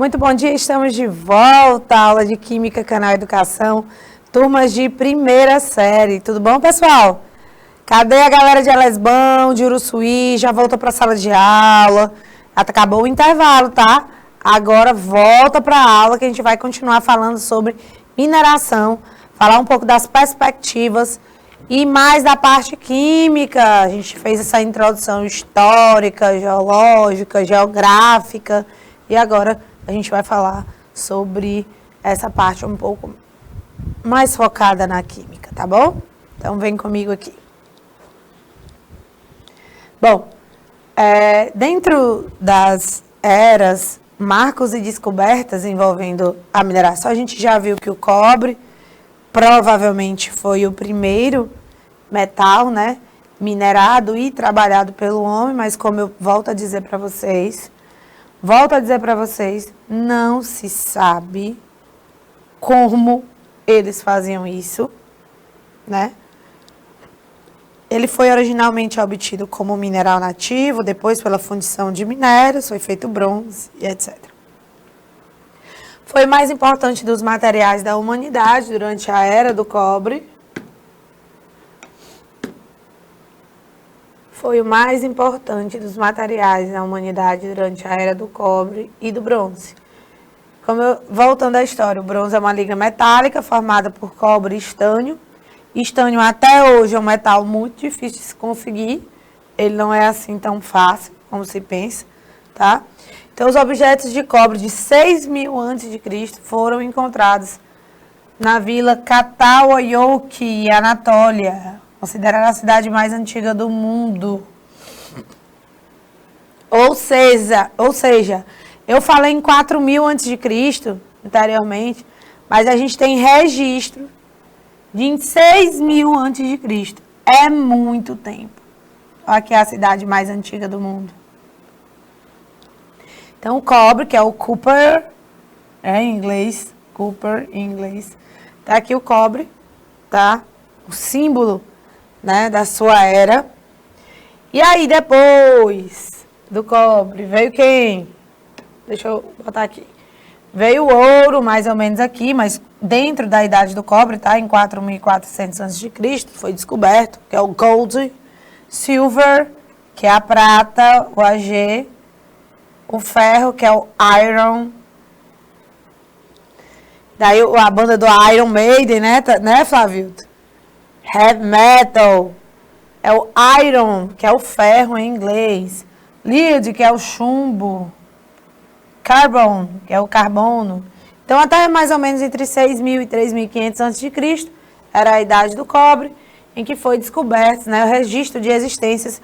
Muito bom dia, estamos de volta à aula de Química, Canal Educação, turmas de primeira série. Tudo bom, pessoal? Cadê a galera de Elesbão, de Uruçuí? Já voltou para a sala de aula. Acabou o intervalo, tá? Agora volta para a aula que a gente vai continuar falando sobre mineração, falar um pouco das perspectivas e mais da parte química. A gente fez essa introdução histórica, geológica, geográfica e agora a gente vai falar sobre essa parte um pouco mais focada na química, tá bom? Então, vem comigo aqui. Bom, dentro das eras, marcos e descobertas envolvendo a mineração, a gente já viu que o cobre provavelmente foi o primeiro metal, né, minerado e trabalhado pelo homem, mas como eu volto a dizer para vocês, não se sabe como eles faziam isso, né? Ele foi originalmente obtido como mineral nativo, depois pela fundição de minérios, foi feito bronze e etc. Foi o mais importante dos materiais da humanidade durante a era do cobre. Foi o mais importante dos materiais da humanidade durante a era do cobre e do bronze. Voltando à história, o bronze é uma liga metálica formada por cobre e estânio. Estânio até hoje é um metal muito difícil de se conseguir. Ele não é assim tão fácil como se pensa, tá? Então, os objetos de cobre de 6.000 a.C. foram encontrados na vila Çatalhöyük, Anatólia, considerada a cidade mais antiga do mundo. Ou seja, eu falei em 4.000 a.C. anteriormente, mas a gente tem registro de 6.000 a.C. É muito tempo. Olha aqui a cidade mais antiga do mundo. Então, o cobre, que é o copper, em inglês, copper em inglês. Tá aqui o cobre, tá? O símbolo, né, da sua era. E aí, depois do cobre, veio quem? Deixa eu botar aqui. Veio o ouro, mais ou menos aqui, mas dentro da idade do cobre, tá? Em 4.400 a.C., foi descoberto, que é o gold, silver, que é a prata, o Ag, o ferro, que é o iron. Daí a banda do Iron Maiden, né, Flávio? Heavy metal, é o iron, que é o ferro em inglês. Lead, que é o chumbo. Carbon, que é o carbono. Então, até mais ou menos entre 6.000 e 3.500 a.C., era a idade do cobre, em que foi descoberto, né, o registro de existências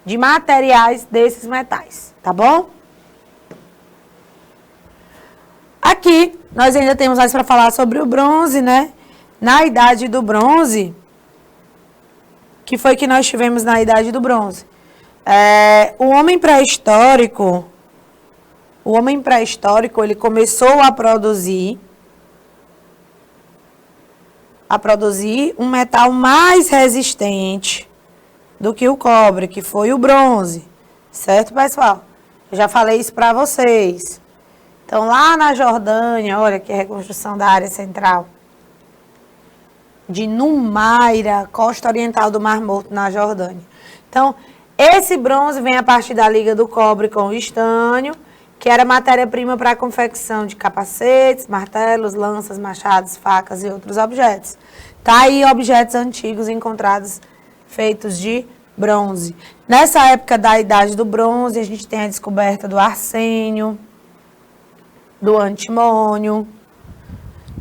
de materiais desses metais, tá bom? Aqui, nós ainda temos mais para falar sobre o bronze, né? Na idade do bronze, que foi que nós tivemos na idade do bronze? O homem pré-histórico, ele começou a produzir um metal mais resistente do que o cobre, que foi o bronze. Certo, pessoal? Eu já falei isso para vocês. Então, lá na Jordânia, olha aqui a reconstrução da área central de Numaira, costa oriental do Mar Morto, na Jordânia. Então, esse bronze vem a partir da liga do cobre com o estânio, que era matéria-prima para a confecção de capacetes, martelos, lanças, machados, facas e outros objetos. Tá aí objetos antigos encontrados feitos de bronze. Nessa época da idade do bronze, a gente tem a descoberta do arsênio, do antimônio.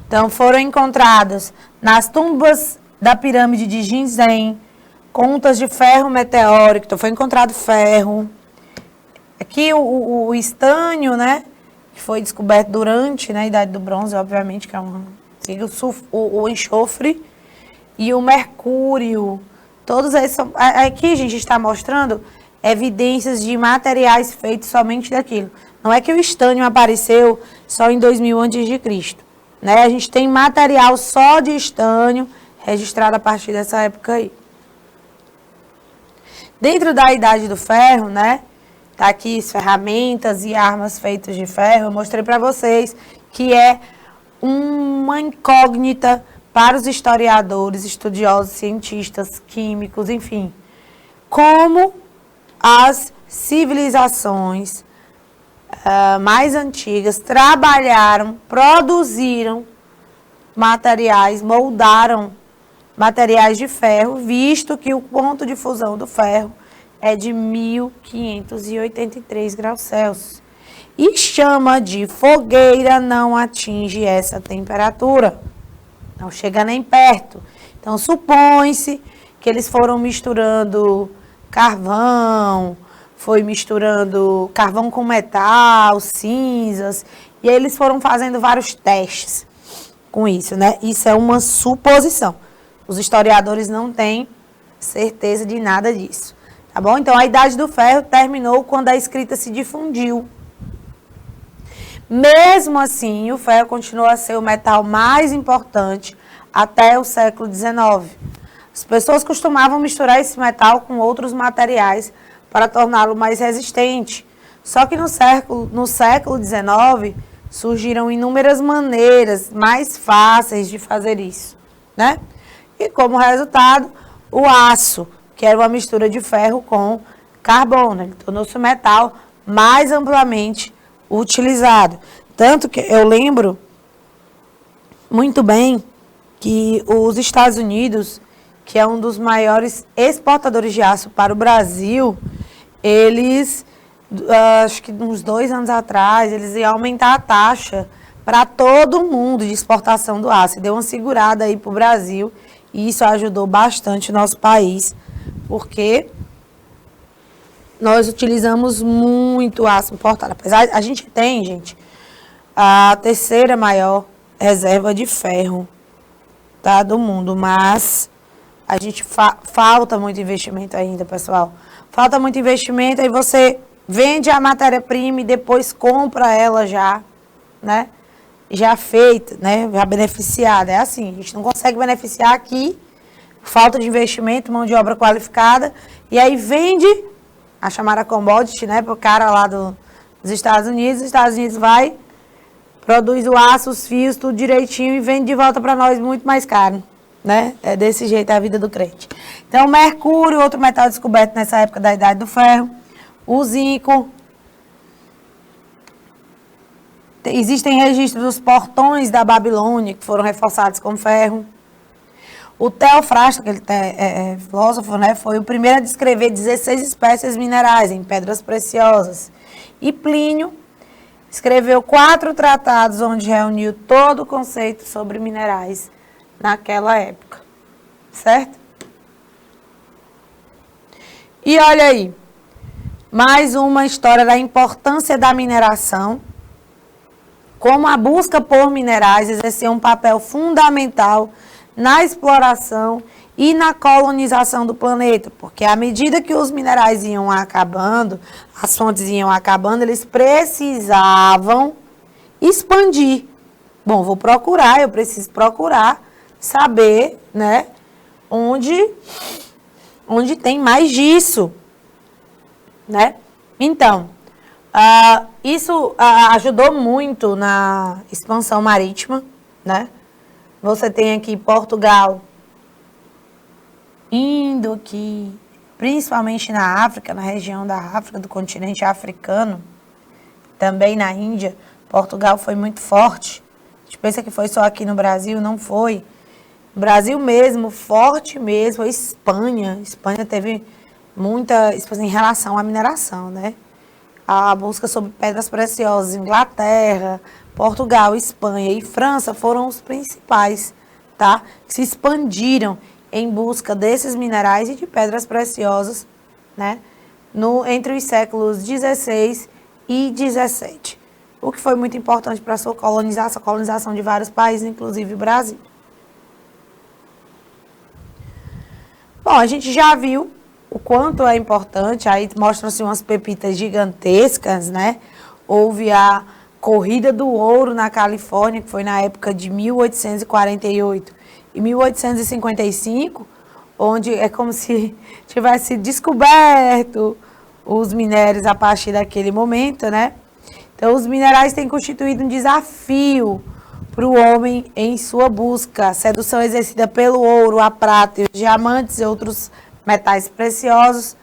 Então, foram encontradas nas tumbas da pirâmide de Ginseng, contas de ferro meteórico. Então, foi encontrado ferro. Aqui o estânio, né, que foi descoberto durante, né, a idade do bronze, obviamente, que é o enxofre e o mercúrio. Todos esses são... Aqui a gente está mostrando evidências de materiais feitos somente daquilo. Não é que o estânio apareceu só em 2.000 a.C., né? A gente tem material só de estânio registrado a partir dessa época aí. Dentro da idade do ferro, né, Tá aqui as ferramentas e armas feitas de ferro. Eu mostrei para vocês que é uma incógnita para os historiadores, estudiosos, cientistas, químicos, enfim. Como as civilizações mais antigas trabalharam, produziram materiais, moldaram materiais de ferro, visto que o ponto de fusão do ferro é de 1583 graus Celsius. E chama de fogueira não atinge essa temperatura. Não chega nem perto. Então, supõe-se que eles foram misturando carvão, foi misturando carvão com metal, cinzas, e aí eles foram fazendo vários testes com isso, né? Isso é uma suposição. Os historiadores não têm certeza de nada disso, tá bom? Então, a Idade do Ferro terminou quando a escrita se difundiu. Mesmo assim, o ferro continuou a ser o metal mais importante até o século XIX. As pessoas costumavam misturar esse metal com outros materiais para torná-lo mais resistente. Só que no século XIX surgiram inúmeras maneiras mais fáceis de fazer isso, né? E como resultado, o aço, que era uma mistura de ferro com carbono, ele tornou-se o metal mais amplamente utilizado. Tanto que eu lembro muito bem que os Estados Unidos, que é um dos maiores exportadores de aço para o Brasil, eles, acho que uns 2 anos atrás, eles iam aumentar a taxa para todo mundo de exportação do aço. Deu uma segurada aí para o Brasil e isso ajudou bastante o nosso país, porque nós utilizamos muito aço importado. Apesar, a gente tem, gente, a 3ª maior reserva de ferro, tá, do mundo, mas a gente falta muito investimento ainda, pessoal. Falta muito investimento, aí você vende a matéria-prima e depois compra ela já, né? Já feita, né? Já beneficiada. É assim, a gente não consegue beneficiar aqui, falta de investimento, mão de obra qualificada, e aí vende a chamada commodity, né, para o cara lá dos Estados Unidos. Os Estados Unidos vai, produz o aço, os fios, tudo direitinho e vende de volta para nós muito mais caro, né? É desse jeito a vida do crente. Então, mercúrio, outro metal descoberto nessa época da Idade do Ferro, o zinco. Existem registros dos portões da Babilônia que foram reforçados com ferro. O Teofrasto, aquele filósofo, né, foi o primeiro a descrever 16 espécies minerais em pedras preciosas. E Plínio escreveu 4 tratados onde reuniu todo o conceito sobre minerais naquela época, certo? E olha aí, mais uma história da importância da mineração, como a busca por minerais exercia um papel fundamental na exploração e na colonização do planeta, porque à medida que os minerais iam acabando, as fontes iam acabando, eles precisavam expandir. Bom, eu preciso procurar saber, né, onde tem mais disso, né? Então, isso ajudou muito na expansão marítima, né? Você tem aqui Portugal indo aqui, principalmente na África, na região da África, do continente africano, também na Índia. Portugal foi muito forte. A gente pensa que foi só aqui no Brasil, não foi. O Brasil mesmo, forte mesmo, a Espanha. A Espanha teve muita expansão em relação à mineração, né? A busca sobre pedras preciosas, Inglaterra, Portugal, Espanha e França foram os principais, tá? Que se expandiram em busca desses minerais e de pedras preciosas, né? Entre os séculos 16 e 17. O que foi muito importante para a sua colonização de vários países, inclusive o Brasil. Bom, a gente já viu o quanto é importante, aí mostram-se umas pepitas gigantescas, né? Houve a Corrida do Ouro na Califórnia, que foi na época de 1848 e 1855, onde é como se tivesse descoberto os minérios a partir daquele momento, né? Então, os minerais têm constituído um desafio para o homem em sua busca. A sedução exercida pelo ouro, a prata e os diamantes e outros metais preciosos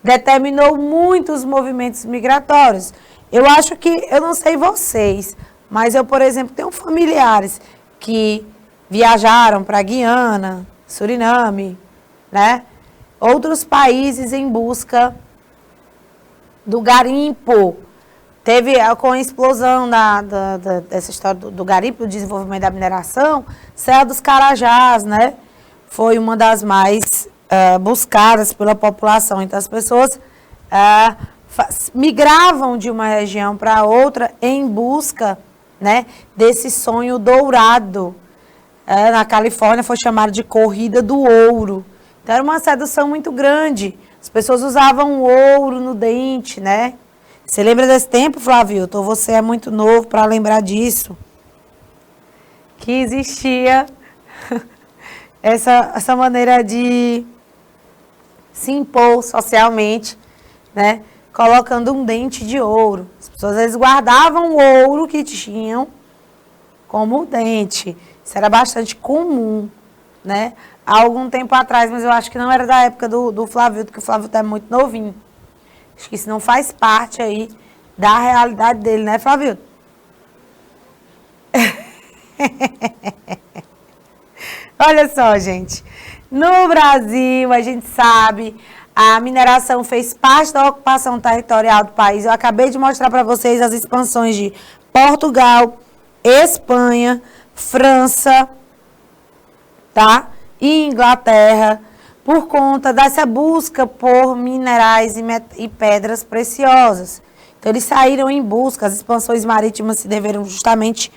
determinou muitos movimentos migratórios. Eu acho que, eu não sei vocês, mas eu, por exemplo, tenho familiares que viajaram para Guiana, Suriname, né? Outros países em busca do garimpo. Teve, com a explosão dessa história do garimpo, do desenvolvimento da mineração, Serra dos Carajás, né? Foi uma das mais buscadas pela população. Então, as pessoas migravam de uma região para outra em busca, né, desse sonho dourado. Na Califórnia foi chamado de Corrida do Ouro. Então, era uma sedução muito grande. As pessoas usavam ouro no dente, né? Você lembra desse tempo, Flávio? Então, você é muito novo para lembrar disso. Que existia essa maneira de se impor socialmente, né? Colocando um dente de ouro. As pessoas, às vezes, guardavam o ouro que tinham como dente. Isso era bastante comum, né? Há algum tempo atrás, mas eu acho que não era da época do Flávio, porque o Flávio é muito novinho. Acho que isso não faz parte aí da realidade dele, né, Flávio? Olha só, gente. No Brasil, a gente sabe, a mineração fez parte da ocupação territorial do país. Eu acabei de mostrar para vocês as expansões de Portugal, Espanha, França, tá? E Inglaterra, por conta dessa busca por minerais e pedras preciosas. Então, eles saíram em busca, as expansões marítimas se deveram justamente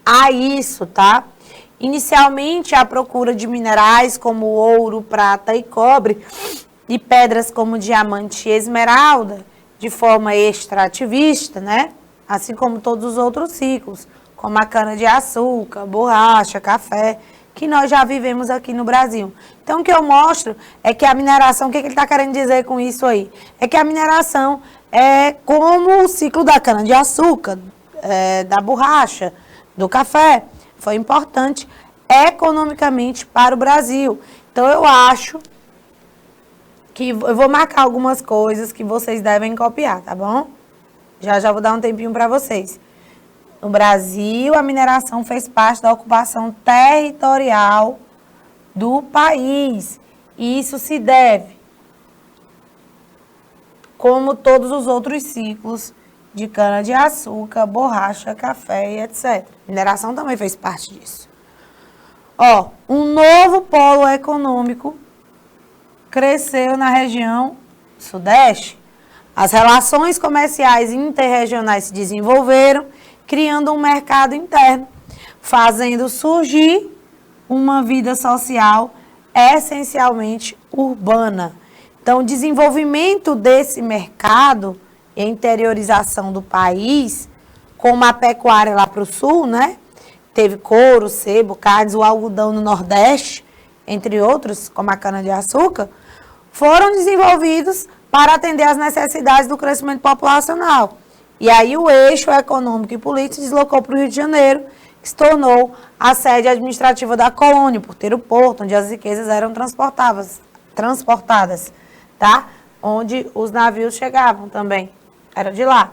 a isso, tá? Inicialmente, a procura de minerais como ouro, prata e cobre, e pedras como diamante e esmeralda, de forma extrativista, né? Assim como todos os outros ciclos, como a cana-de-açúcar, borracha, café, que nós já vivemos aqui no Brasil. Então, o que eu mostro é que a mineração, o que ele está querendo dizer com isso aí? É que a mineração é como o ciclo da cana-de-açúcar, da borracha, do café, foi importante economicamente para o Brasil. Então, eu acho que eu vou marcar algumas coisas que vocês devem copiar, tá bom? Já vou dar um tempinho para vocês. No Brasil, a mineração fez parte da ocupação territorial do país. E isso se deve, como todos os outros ciclos de cana-de-açúcar, borracha, café e etc. Mineração também fez parte disso. Ó, um novo polo econômico cresceu na região sudeste. As relações comerciais interregionais se desenvolveram, criando um mercado interno, fazendo surgir uma vida social essencialmente urbana. Então, o desenvolvimento desse mercado e a interiorização do país, como a pecuária lá para o sul, né? Teve couro, sebo, carnes, o algodão no Nordeste, entre outros, como a cana-de-açúcar, foram desenvolvidos para atender às necessidades do crescimento populacional. E aí o eixo econômico e político se deslocou para o Rio de Janeiro, que se tornou a sede administrativa da colônia, por ter o porto, onde as riquezas eram transportadas, tá? Onde os navios chegavam também, era de lá.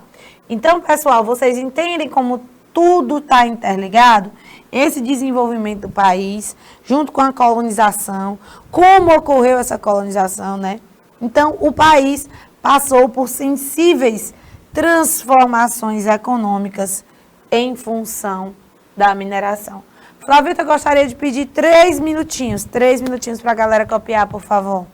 Então, pessoal, vocês entendem como tudo está interligado? Esse desenvolvimento do país, junto com a colonização, como ocorreu essa colonização, né? Então, o país passou por sensíveis transformações econômicas em função da mineração. Flávio, eu gostaria de pedir 3 minutinhos para a galera copiar, por favor.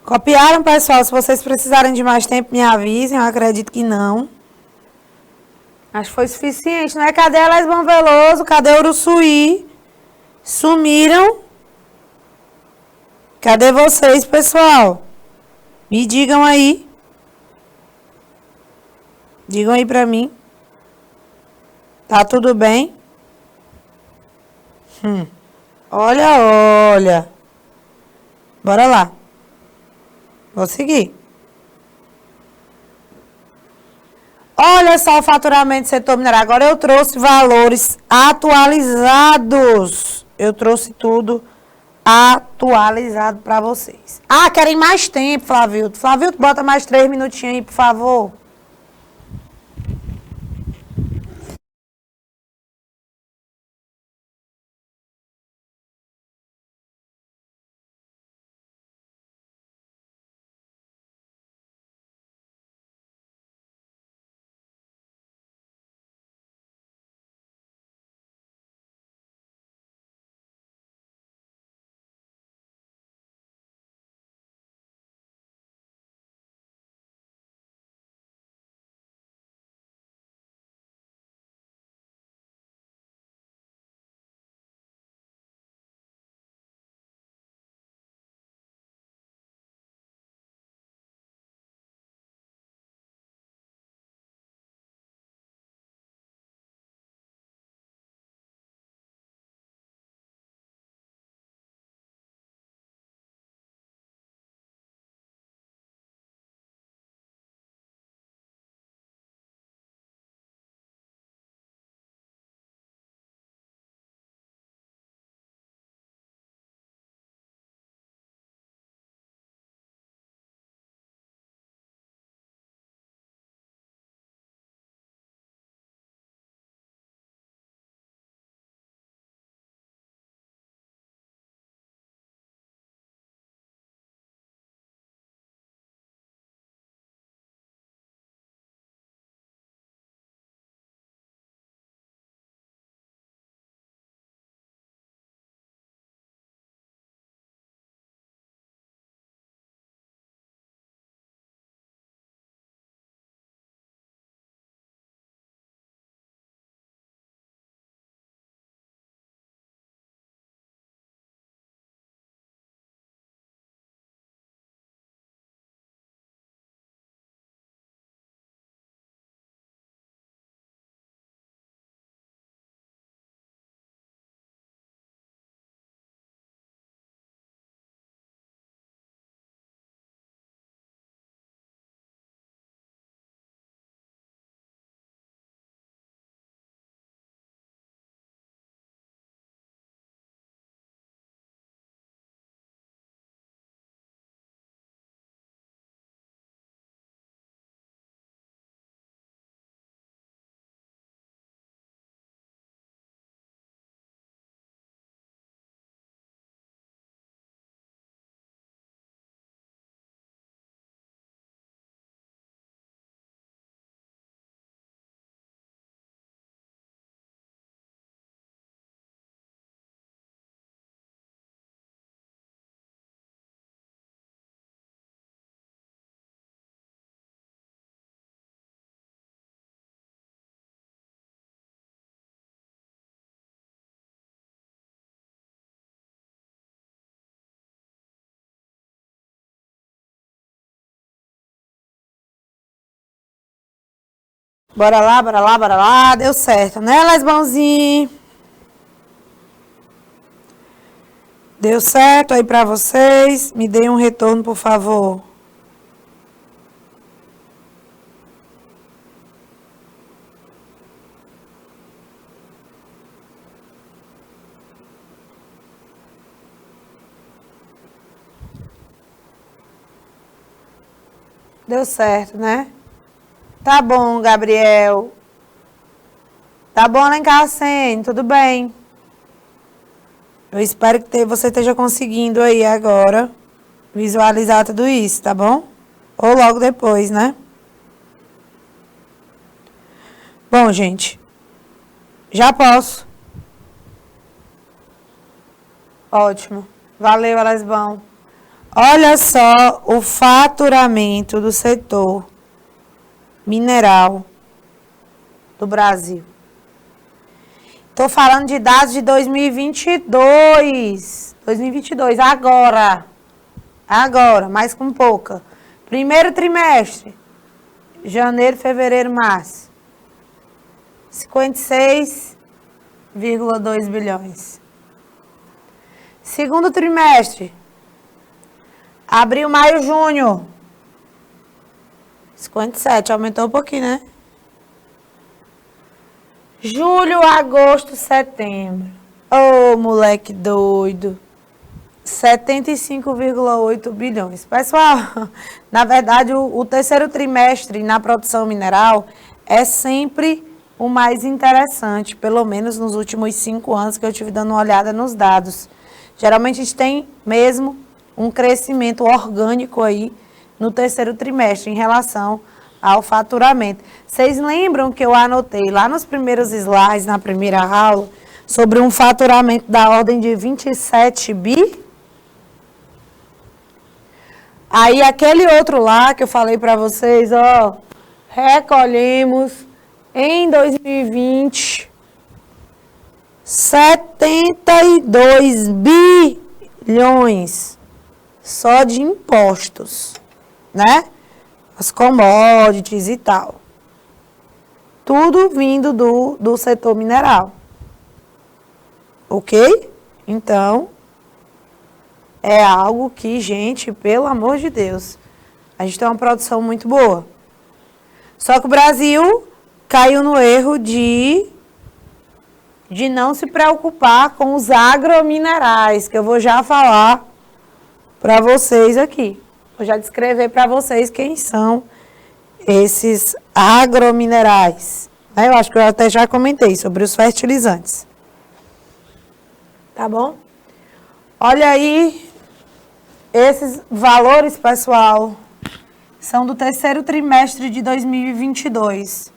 Copiaram, pessoal? Se vocês precisarem de mais tempo, me avisem. Eu acredito que não. Acho que foi suficiente, né? Cadê a Lesbão Veloso? Cadê o Uruçuí? Sumiram? Cadê vocês, pessoal? Me digam aí. Digam aí pra mim. Tá tudo bem? Olha, olha. Bora lá. Vou seguir. Olha só o faturamento do setor mineral. Agora eu trouxe valores atualizados. Eu trouxe tudo atualizado para vocês. Ah, querem mais tempo, Flavilto. Flavilto, bota mais 3 minutinhos aí, por favor. Bora lá, bora lá, bora lá. Deu certo, né, Lesbãozinho? Deu certo aí pra vocês? Me deem um retorno, por favor. Deu certo, né? Tá bom, Gabriel. Tá bom, Alencar Sene, tudo bem. Eu espero que você esteja conseguindo aí agora visualizar tudo isso, tá bom? Ou logo depois, né? Bom, gente, já posso. Ótimo. Valeu, Lesbão. Olha só o faturamento do setor mineral do Brasil. Estou falando de dados de 2022. 2022, agora, mas com pouca. Primeiro trimestre, janeiro, fevereiro, março. 56,2 bilhões. Segundo trimestre, abril, maio, junho. 57, aumentou um pouquinho, né? Julho, agosto, setembro. Ô, moleque doido. 75,8 bilhões. Pessoal, na verdade, o terceiro trimestre na produção mineral é sempre o mais interessante, pelo menos nos últimos 5 anos que eu estive dando uma olhada nos dados. Geralmente a gente tem mesmo um crescimento orgânico aí no terceiro trimestre em relação ao faturamento. Vocês lembram que eu anotei lá nos primeiros slides, na primeira aula, sobre um faturamento da ordem de 27 bi? Aí aquele outro lá que eu falei para vocês, ó, recolhemos em 2020 72 bilhões só de impostos, né? As commodities e tal. Tudo vindo do setor mineral. Ok? Então, é algo que, gente, pelo amor de Deus, a gente tem uma produção muito boa. Só que o Brasil caiu no erro de não se preocupar com os agrominerais, que eu vou já falar para vocês aqui. Vou já descrever para vocês quem são esses agrominerais. Eu acho que eu até já comentei sobre os fertilizantes. Tá bom? Olha aí, esses valores, pessoal, são do terceiro trimestre de 2022.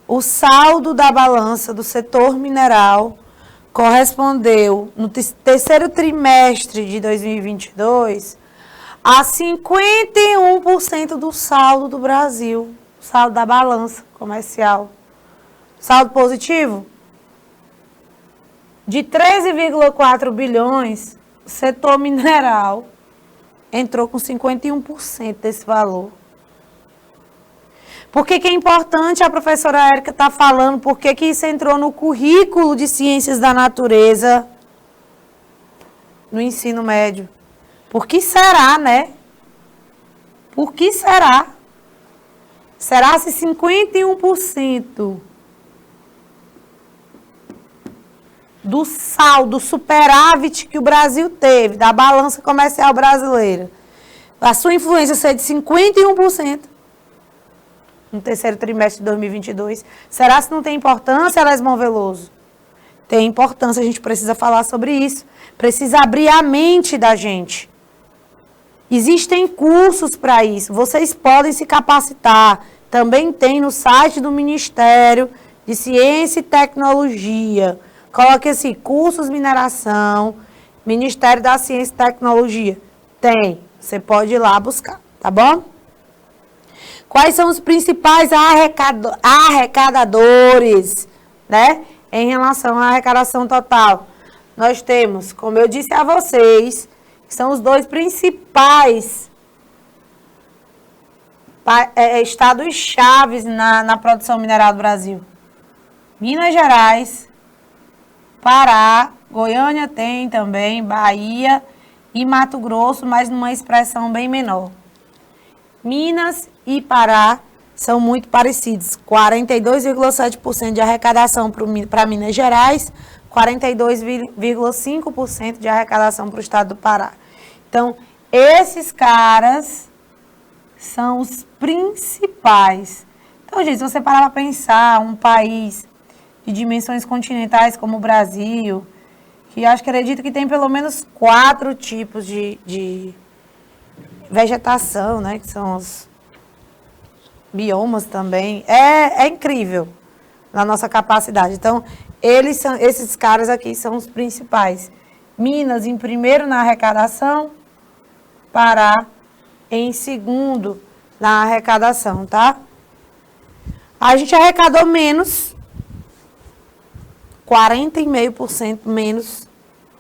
O saldo da balança do setor mineral correspondeu, no terceiro trimestre de 2022, a 51% do saldo do Brasil, saldo da balança comercial. Saldo positivo? De 13,4 bilhões, o setor mineral entrou com 51% desse valor. Por que é importante a professora Érica estar falando? Por que isso entrou no currículo de Ciências da Natureza no ensino médio? Por que será, né? Por que será? Será se 51% do saldo superávit que o Brasil teve, da balança comercial brasileira, a sua influência ser de 51% no terceiro trimestre de 2022, será se não tem importância, Lesmão Veloso? Tem importância, a gente precisa falar sobre isso, precisa abrir a mente da gente. Existem cursos para isso, vocês podem se capacitar, também tem no site do Ministério de Ciência e Tecnologia. Coloque assim, cursos mineração, Ministério da Ciência e Tecnologia. Tem, você pode ir lá buscar, tá bom? Quais são os principais arrecadadores, né? Em relação à arrecadação total? Nós temos, como eu disse a vocês, que são os dois principais estados chaves na produção mineral do Brasil. Minas Gerais, Pará, Goiânia tem também, Bahia e Mato Grosso, mas numa expressão bem menor. Minas e Pará são muito parecidos. 42,7% de arrecadação para Minas Gerais, 42,5% de arrecadação para o estado do Pará. Então, esses caras são os principais. Então, gente, se você parar para pensar, um país de dimensões continentais como o Brasil, que acredito que tem pelo menos 4 tipos de vegetação, né, que são os biomas também, é incrível na nossa capacidade. Então, esses caras aqui são os principais. Minas em primeiro na arrecadação, parar em segundo na arrecadação, tá? A gente arrecadou menos, 40,5% menos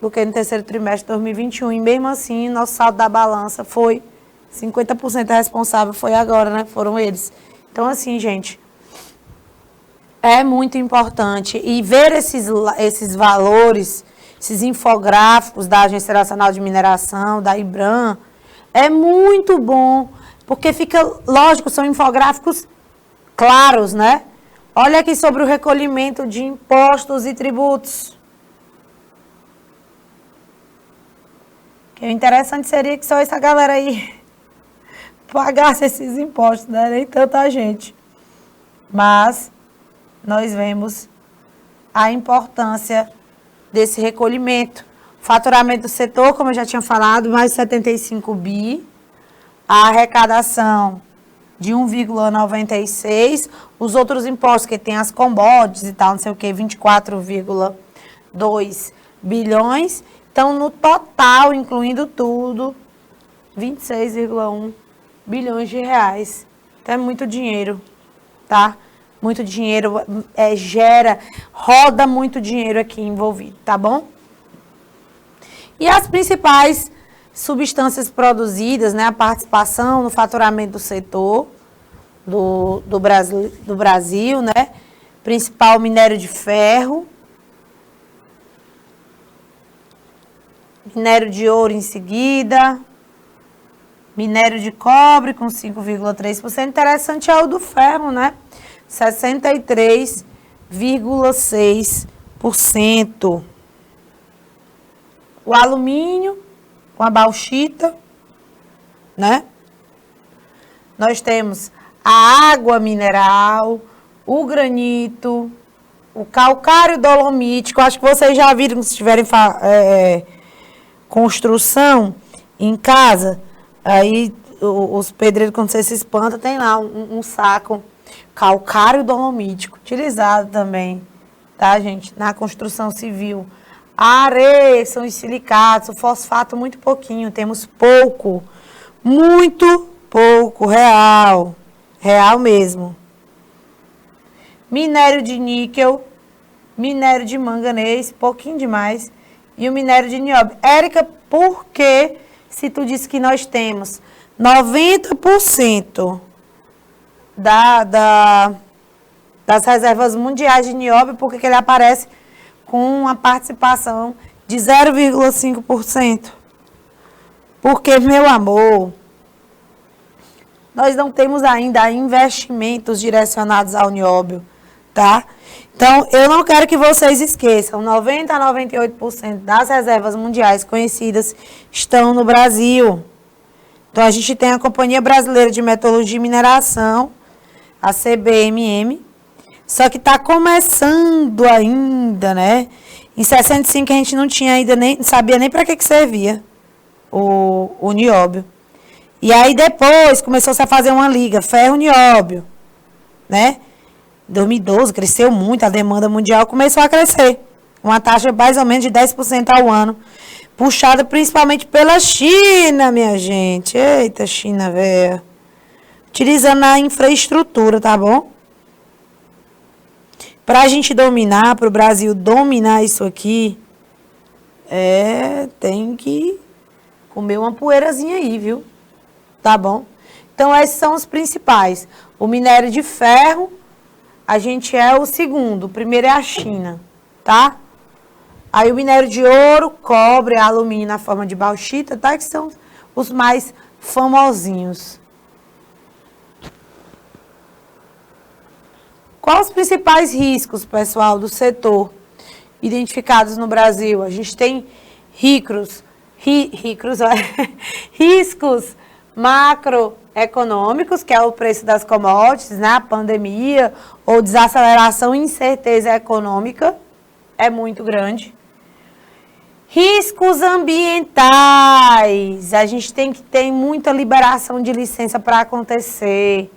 do que no terceiro trimestre de 2021. E mesmo assim, nosso saldo da balança foi 50% responsável, foi agora, né? Foram eles. Então, assim, gente, é muito importante. E ver esses valores, esses infográficos da Agência Nacional de Mineração, da IBRAM, é muito bom, porque fica, lógico, são infográficos claros, né? Olha aqui sobre o recolhimento de impostos e tributos. Que o interessante seria que só essa galera aí pagasse esses impostos, né? Nem tanta gente. Mas nós vemos a importância desse recolhimento. Faturamento do setor, como eu já tinha falado, mais 75 bi. A arrecadação de 1,96. Os outros impostos, que tem as commodities e tal, não sei o que, 24,2 bilhões. Então, no total, incluindo tudo, 26,1 bilhões de reais. Então, é muito dinheiro, tá? Muito dinheiro, roda muito dinheiro aqui envolvido, tá bom? E as principais substâncias produzidas, né? A participação no faturamento do setor do Brasil, né? Principal minério de ferro, minério de ouro em seguida, minério de cobre com 5,3%. Interessante é o do ferro, né? 63,6%. O alumínio com a bauxita, né? Nós temos a água mineral, o granito, o calcário dolomítico. Acho que vocês já viram, se tiverem construção em casa, aí os pedreiros, quando você se espanta, tem lá um saco calcário dolomítico, utilizado também, tá, gente? Na construção civil. A areia, são os silicatos, o fosfato muito pouquinho, temos pouco, muito pouco, real mesmo. Minério de níquel, minério de manganês, pouquinho demais, e o minério de nióbio. Érica, por que se tu disse que nós temos 90% das reservas mundiais de nióbio, por que ele aparece com uma participação de 0,5%? Porque, meu amor, nós não temos ainda investimentos direcionados ao nióbio, tá? Então, eu não quero que vocês esqueçam, 90% a 98% das reservas mundiais conhecidas estão no Brasil. Então, a gente tem a Companhia Brasileira de Metalurgia e Mineração, a CBMM, só que está começando ainda, né? Em 65 a gente não tinha ainda, nem sabia nem para que servia o nióbio. E aí depois começou-se a fazer uma liga, ferro-nióbio, né? Em 2012 cresceu muito, a demanda mundial começou a crescer. Uma taxa mais ou menos de 10% ao ano, puxada principalmente pela China, minha gente. Eita, China, velho. Utilizando a infraestrutura, tá bom? Para a gente dominar, para o Brasil dominar isso aqui, tem que comer uma poeirazinha aí, viu? Tá bom? Então, esses são os principais. O minério de ferro, a gente é o segundo. O primeiro é a China, tá? Aí o minério de ouro, cobre, alumínio na forma de bauxita, tá? Que são os mais famosinhos. Quais os principais riscos, pessoal, do setor identificados no Brasil? A gente tem riscos macroeconômicos, que é o preço das commodities, né? A pandemia ou desaceleração e incerteza econômica é muito grande. Riscos ambientais. A gente tem que ter muita liberação de licença para acontecer.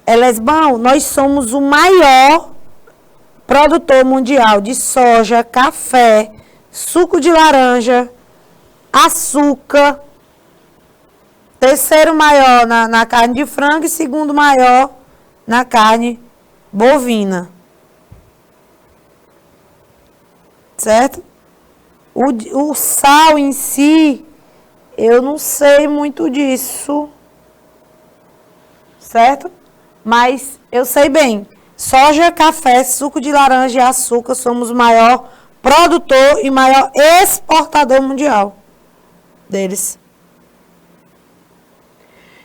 Elesbão, nós somos o maior produtor mundial de soja, café, suco de laranja, Açúcar. Terceiro maior na carne de frango e segundo maior na carne bovina. Certo? O sal em si, eu não sei muito disso. Certo? Mas eu sei bem. Soja, café, suco de laranja e açúcar somos o maior produtor e maior exportador mundial deles.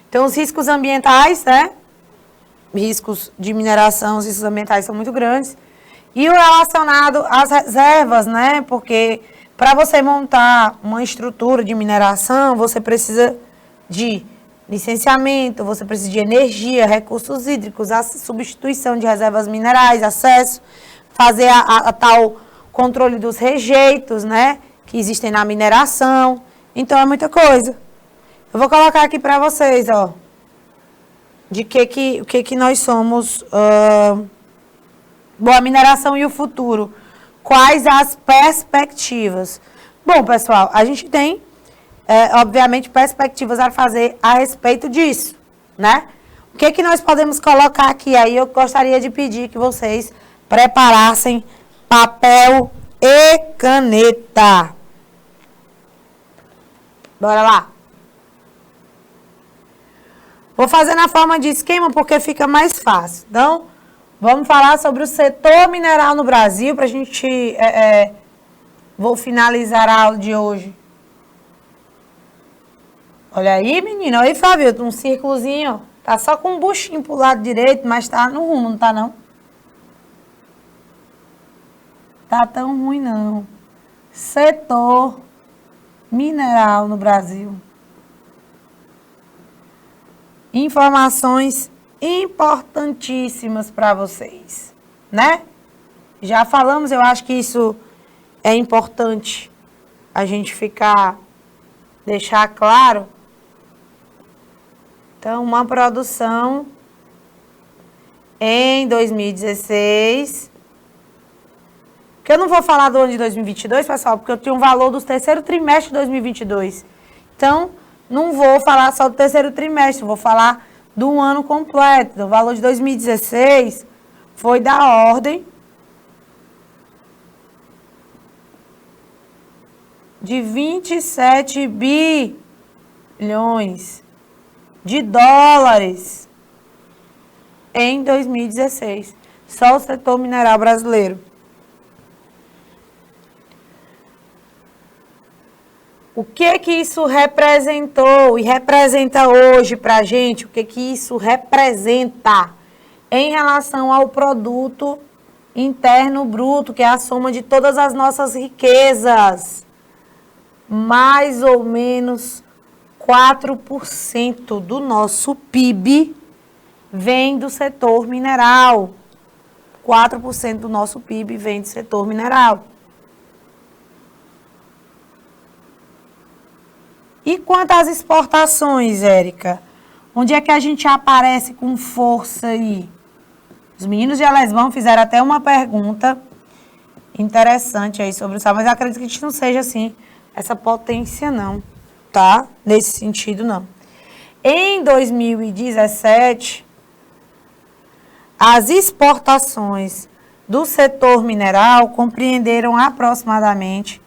Então, os riscos ambientais, né? Riscos de mineração, os riscos ambientais são muito grandes. E o relacionado às reservas, né? Porque para você montar uma estrutura de mineração, você precisa de licenciamento, você precisa de energia, recursos hídricos, a substituição de reservas minerais, acesso, fazer a tal controle dos rejeitos, né? Que existem na mineração. Então, é muita coisa. Eu vou colocar aqui para vocês, ó, de o que nós somos, a mineração e o futuro. Quais as perspectivas? Bom, pessoal, a gente tem, obviamente, perspectivas a fazer a respeito disso, né? O que nós podemos colocar aqui? Aí eu gostaria de pedir que vocês preparassem papel e caneta. Bora lá. Vou fazer na forma de esquema porque fica mais fácil. Então, vamos falar sobre o setor mineral no Brasil para a gente... vou finalizar a aula de hoje. Olha aí, menina. Olha aí, Fábio, um círculozinho. Tá só com um buchinho pro lado direito, mas tá no rumo, não tá não? Tá tão ruim não. Setor mineral no Brasil. Informações importantíssimas para vocês, né? Já falamos, eu acho que isso é importante a gente deixar claro. Então, uma produção em 2016, que eu não vou falar do ano de 2022, pessoal, porque eu tenho um valor do terceiro trimestre de 2022. Então, não vou falar só do terceiro trimestre, vou falar do ano completo. O valor de 2016 foi da ordem de 27 bilhões de dólares em 2016. Só o setor mineral brasileiro. O que isso representou e representa hoje para a gente? O que isso representa em relação ao produto interno bruto, que é a soma de todas as nossas riquezas? Mais ou menos 4% do nosso PIB vem do setor mineral. 4% do nosso PIB vem do setor mineral. E quanto às exportações, Érica? Onde é que a gente aparece com força aí? Os meninos de Elesvão fizeram até uma pergunta interessante aí sobre o sal, mas eu acredito que a gente não seja assim, essa potência não, tá? Nesse sentido, não. Em 2017, as exportações do setor mineral compreenderam aproximadamente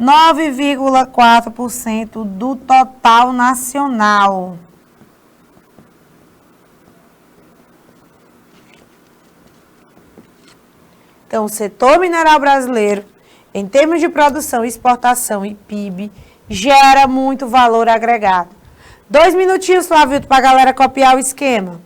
9,4% do total nacional. Então, o setor mineral brasileiro, em termos de produção, exportação e PIB, gera muito valor agregado. 2 minutinhos, Flávio, para a galera copiar o esquema.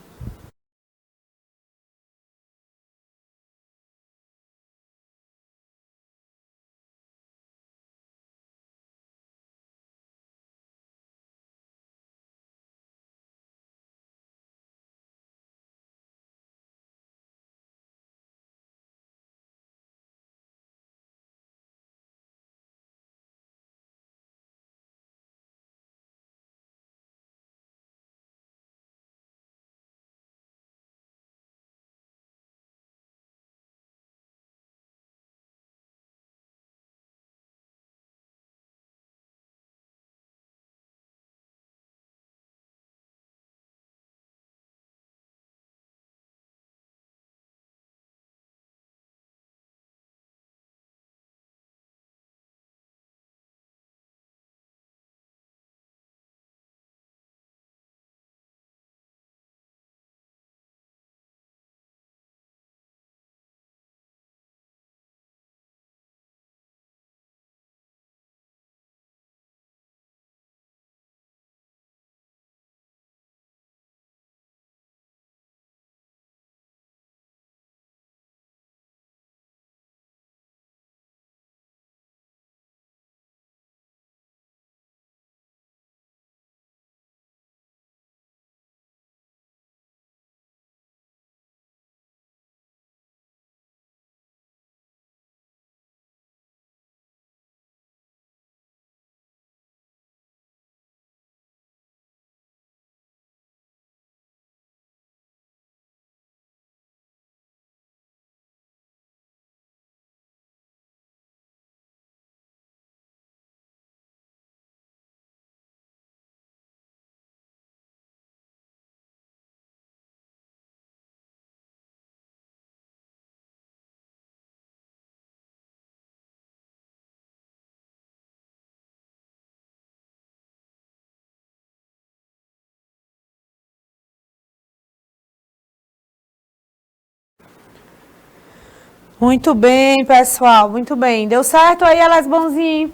Muito bem, pessoal, muito bem. Deu certo aí, elas bonzinho.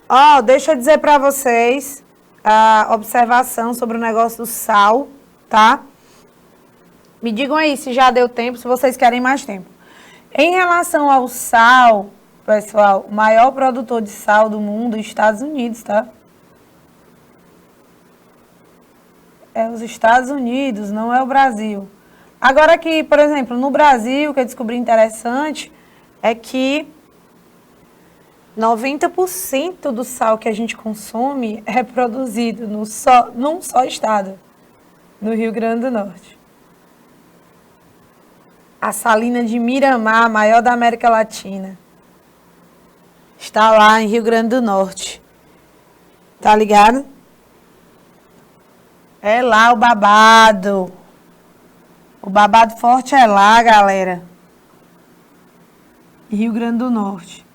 Ó, deixa eu dizer para vocês a observação sobre o negócio do sal, tá? Me digam aí se já deu tempo, se vocês querem mais tempo. Em relação ao sal, pessoal, o maior produtor de sal do mundo é os Estados Unidos, tá? É os Estados Unidos, não é o Brasil. Agora que, por exemplo, no Brasil, o que eu descobri interessante é que 90% do sal que a gente consome é produzido num só estado, no Rio Grande do Norte. A salina de Miramar, a maior da América Latina, está lá em Rio Grande do Norte. Tá ligado? É lá o babado. O babado forte é lá, galera. Rio Grande do Norte.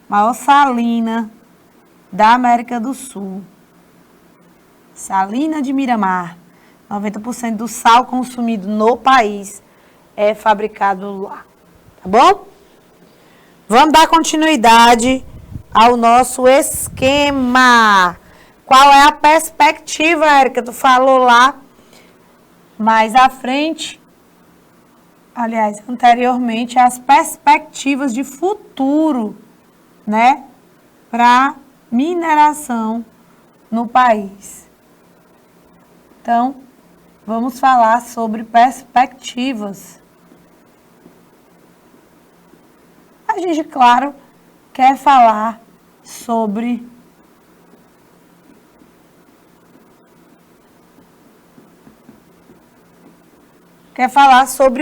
Maior salina da América do Sul. Salina de Miramar. 90% do sal consumido no país é fabricado lá. Tá bom? Vamos dar continuidade ao nosso esquema. Qual é a perspectiva, Érica? Tu falou lá mais à frente, aliás, anteriormente, as perspectivas de futuro, né, para mineração no país. Então, vamos falar sobre perspectivas. A gente, claro, quer falar sobre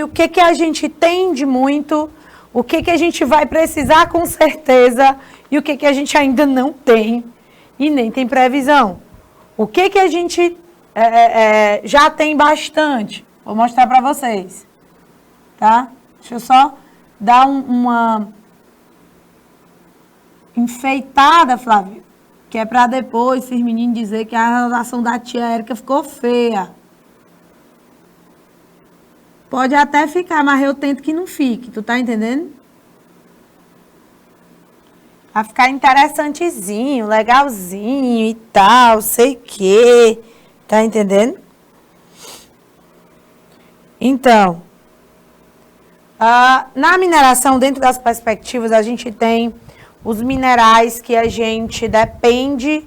o que a gente tem de muito, o que a gente vai precisar com certeza e o que a gente ainda não tem e nem tem previsão. O que a gente já tem bastante. Vou mostrar para vocês. Tá? Deixa eu só dar uma enfeitada, Flávio, que é para depois esses meninos dizer que a relação da tia Érica ficou feia. Pode até ficar, mas eu tento que não fique, tu tá entendendo? Vai ficar interessantezinho, legalzinho e tal, sei que, tá entendendo? Então, na mineração, dentro das perspectivas, a gente tem os minerais que a gente depende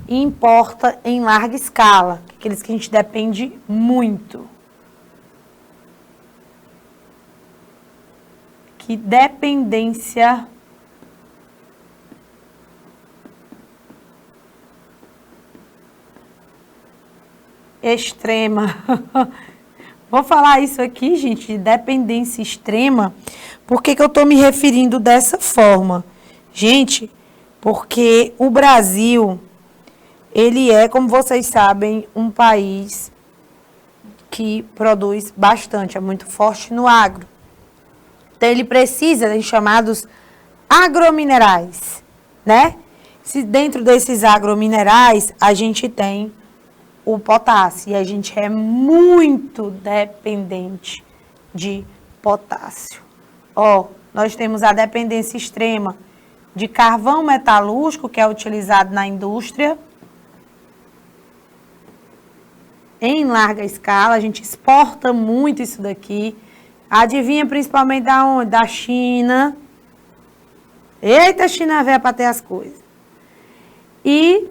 e importa em larga escala, aqueles que a gente depende muito. Que dependência extrema. Vou falar isso aqui, gente, de dependência extrema. Por que eu estou me referindo dessa forma? Gente, porque o Brasil, ele é, como vocês sabem, um país que produz bastante, é muito forte no agro. Então, ele precisa de chamados agrominerais, né? Se dentro desses agrominerais, a gente tem o potássio. E a gente é muito dependente de potássio. Ó, nós temos a dependência extrema de carvão metalúrgico, que é utilizado na indústria. Em larga escala, a gente exporta muito isso daqui. Adivinha principalmente da onde? Da China. Eita, China velha para ter as coisas. E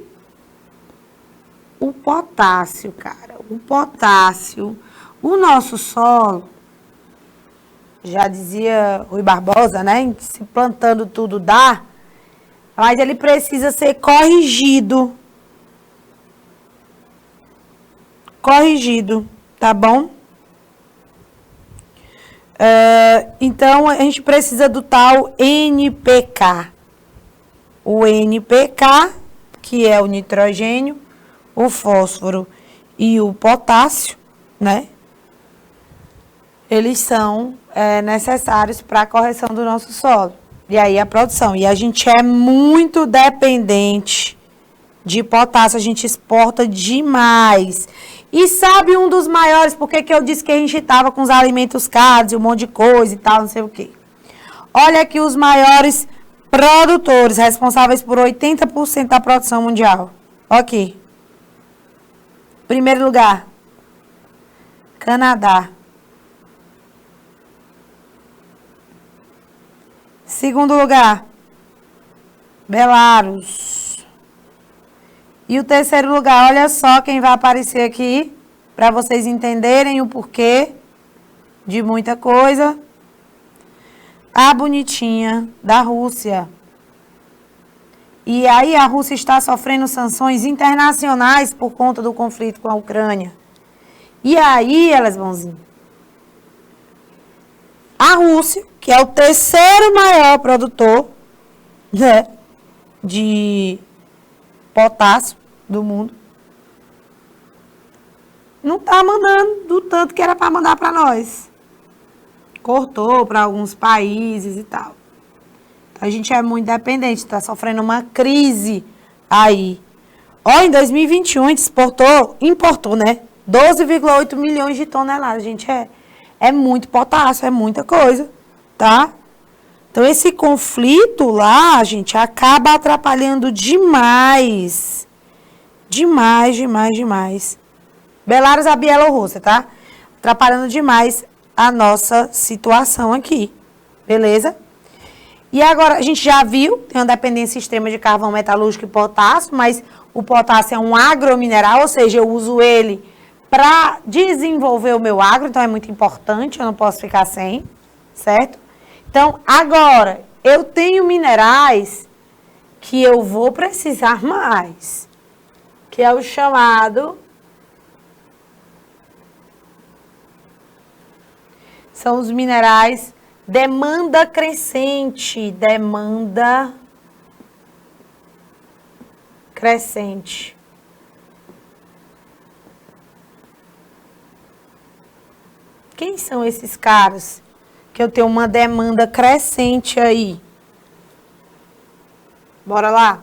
o potássio, cara. O potássio. O nosso solo, já dizia Rui Barbosa, né? Se plantando tudo dá. Mas ele precisa ser corrigido. Corrigido, tá bom? Então, a gente precisa do tal NPK. O NPK, que é o nitrogênio, o fósforo e o potássio, né? Eles são necessários para a correção do nosso solo. E aí a produção. E a gente é muito dependente de potássio, a gente exporta demais. E sabe um dos maiores, porque que eu disse que a gente estava com os alimentos caros e um monte de coisa e tal, não sei o quê. Olha aqui os maiores produtores responsáveis por 80% da produção mundial. Ok. Primeiro lugar, Canadá. Segundo lugar, Belarus. E o terceiro lugar, olha só quem vai aparecer aqui, para vocês entenderem o porquê de muita coisa. A bonitinha da Rússia. E aí a Rússia está sofrendo sanções internacionais por conta do conflito com a Ucrânia. E aí, elas vãozinho. A Rússia, que é o terceiro maior produtor, né, de potássio do mundo, não está mandando do tanto que era para mandar para nós. Cortou para alguns países e tal. Então, a gente é muito dependente, está sofrendo uma crise aí. Ó, em 2021 a gente importou, né? 12,8 milhões de toneladas, gente, é muito potássio, é muita coisa, tá? Então, esse conflito lá, gente, acaba atrapalhando demais. Demais. Belarus, a Bielorrússia, tá? Atrapalhando demais a nossa situação aqui, beleza? E agora, a gente já viu, tem uma dependência extrema de carvão metalúrgico e potássio, mas o potássio é um agromineral, ou seja, eu uso ele para desenvolver o meu agro, então é muito importante, eu não posso ficar sem, certo? Então, agora, eu tenho minerais que eu vou precisar mais, que é o chamado... São os minerais demanda crescente, Quem são esses caras que eu tenho uma demanda crescente aí? Bora lá?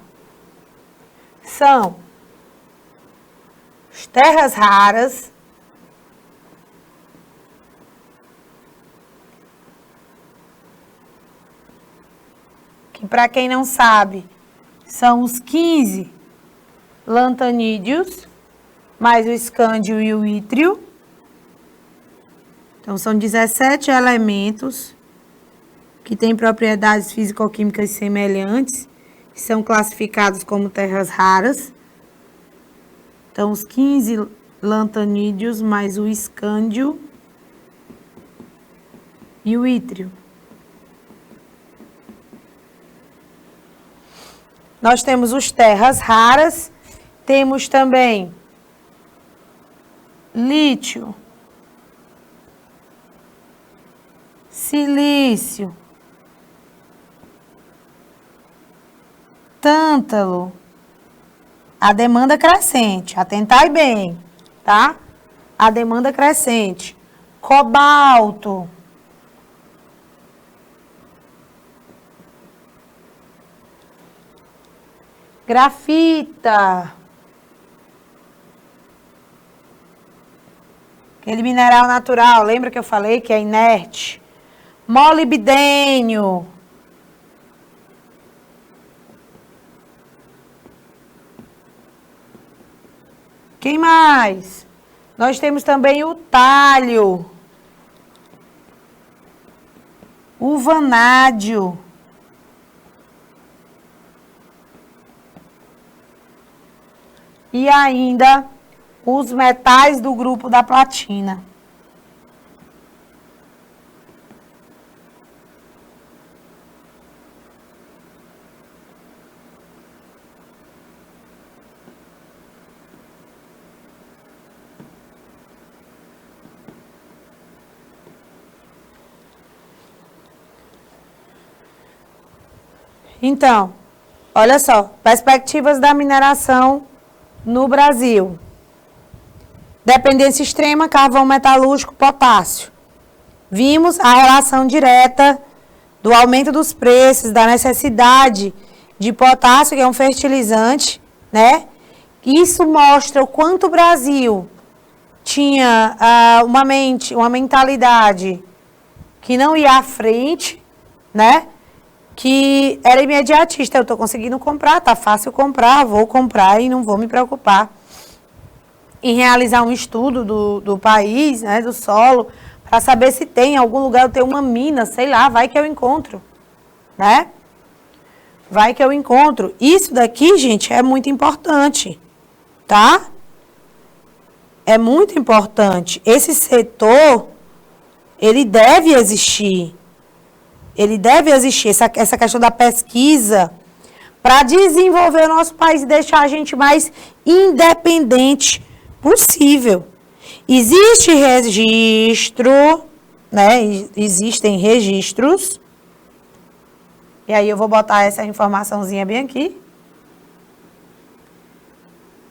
São as terras raras, que para quem não sabe, são os 15 lantanídeos, mais o escândio e o ítrio. Então, são 17 elementos que têm propriedades físico-químicas semelhantes, que são classificados como terras raras. Então, os 15 lantanídeos, mais o escândio e o ítrio. Nós temos os terras raras, temos também lítio, silício, tântalo, a demanda crescente, atentai bem, tá? A demanda crescente, cobalto, grafita, aquele mineral natural, lembra que eu falei que é inerte? Molibdênio, quem mais? Nós temos também o tálio, o vanádio, e ainda os metais do grupo da platina. Então, olha só, perspectivas da mineração no Brasil. Dependência extrema, carvão metalúrgico, potássio. Vimos a relação direta do aumento dos preços, da necessidade de potássio, que é um fertilizante, né? Isso mostra o quanto o Brasil tinha uma mentalidade que não ia à frente, né? Que era imediatista, eu estou conseguindo comprar, tá fácil comprar, vou comprar e não vou me preocupar em realizar um estudo do país, né, do solo, para saber se tem em algum lugar, eu tenho uma mina, sei lá, vai que eu encontro, né? Vai que eu encontro. Isso daqui, gente, é muito importante, tá? É muito importante. Esse setor, ele deve existir. Ele deve existir, essa questão da pesquisa, para desenvolver o nosso país e deixar a gente mais independente possível. Existe registro, né? Existem registros. E aí eu vou botar essa informaçãozinha bem aqui.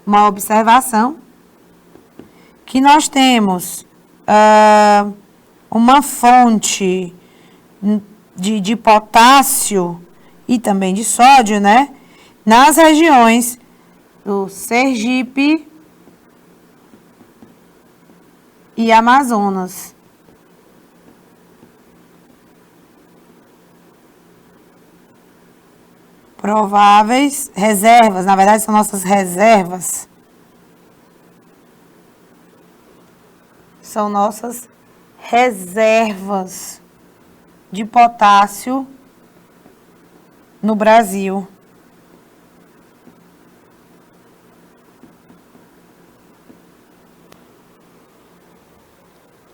Uma observação. Que nós temos uma fonte de potássio e também de sódio, né? Nas regiões do Sergipe e Amazonas. Prováveis reservas, na verdade são nossas reservas. São nossas reservas de potássio no Brasil.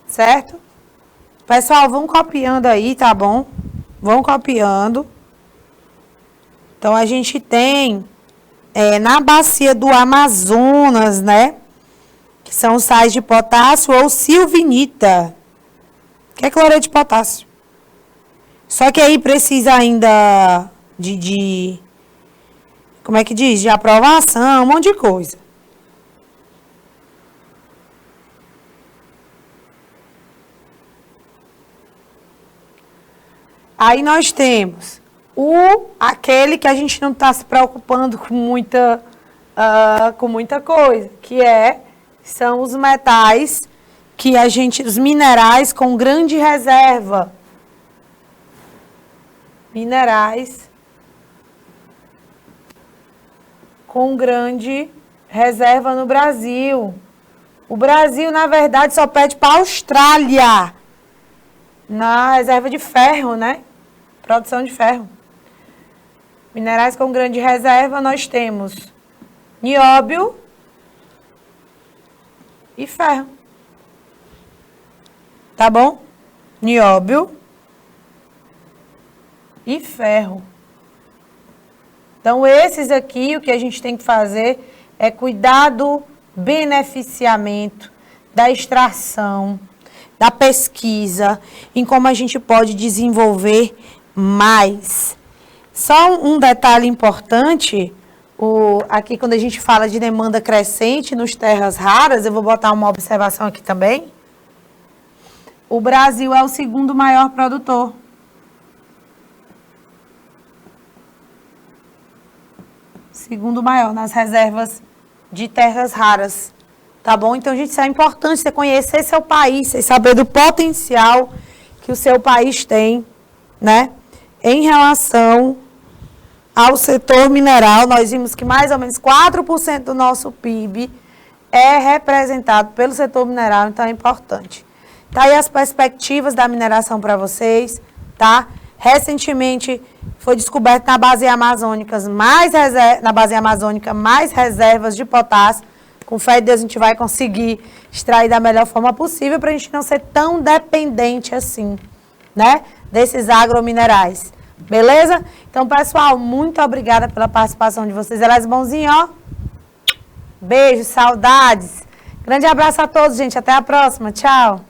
Certo? Pessoal, vão copiando aí, tá bom? Vão copiando. Então, a gente tem na bacia do Amazonas, né? Que são os sais de potássio ou silvinita, que é cloreto de potássio. Só que aí precisa ainda como é que diz? De aprovação, um monte de coisa. Aí nós temos aquele que a gente não está se preocupando com muita coisa, que são os metais que os minerais com grande reserva. Minerais com grande reserva no Brasil. O Brasil, na verdade, só pede para a Austrália na reserva de ferro, né? Produção de ferro. Minerais com grande reserva, nós temos nióbio e ferro. Tá bom? Nióbio e ferro. Então, esses aqui, o que a gente tem que fazer é cuidar do beneficiamento, da extração, da pesquisa, em como a gente pode desenvolver mais. Só um detalhe importante, aqui quando a gente fala de demanda crescente nos terras raras, eu vou botar uma observação aqui também. O Brasil é o segundo maior produtor. Segundo maior nas reservas de terras raras. Tá bom? Então, gente, isso é importante, você conhecer seu país, você saber do potencial que o seu país tem, né? Em relação ao setor mineral, nós vimos que mais ou menos 4% do nosso PIB é representado pelo setor mineral, então é importante. Tá aí as perspectivas da mineração para vocês, tá? Recentemente foi descoberto na bacia amazônica mais reservas de potássio. Com fé em Deus, a gente vai conseguir extrair da melhor forma possível para a gente não ser tão dependente assim, né? Desses agrominerais. Beleza? Então, pessoal, muito obrigada pela participação de vocês. Elas bonzinho, ó. Beijo, saudades. Grande abraço a todos, gente. Até a próxima. Tchau.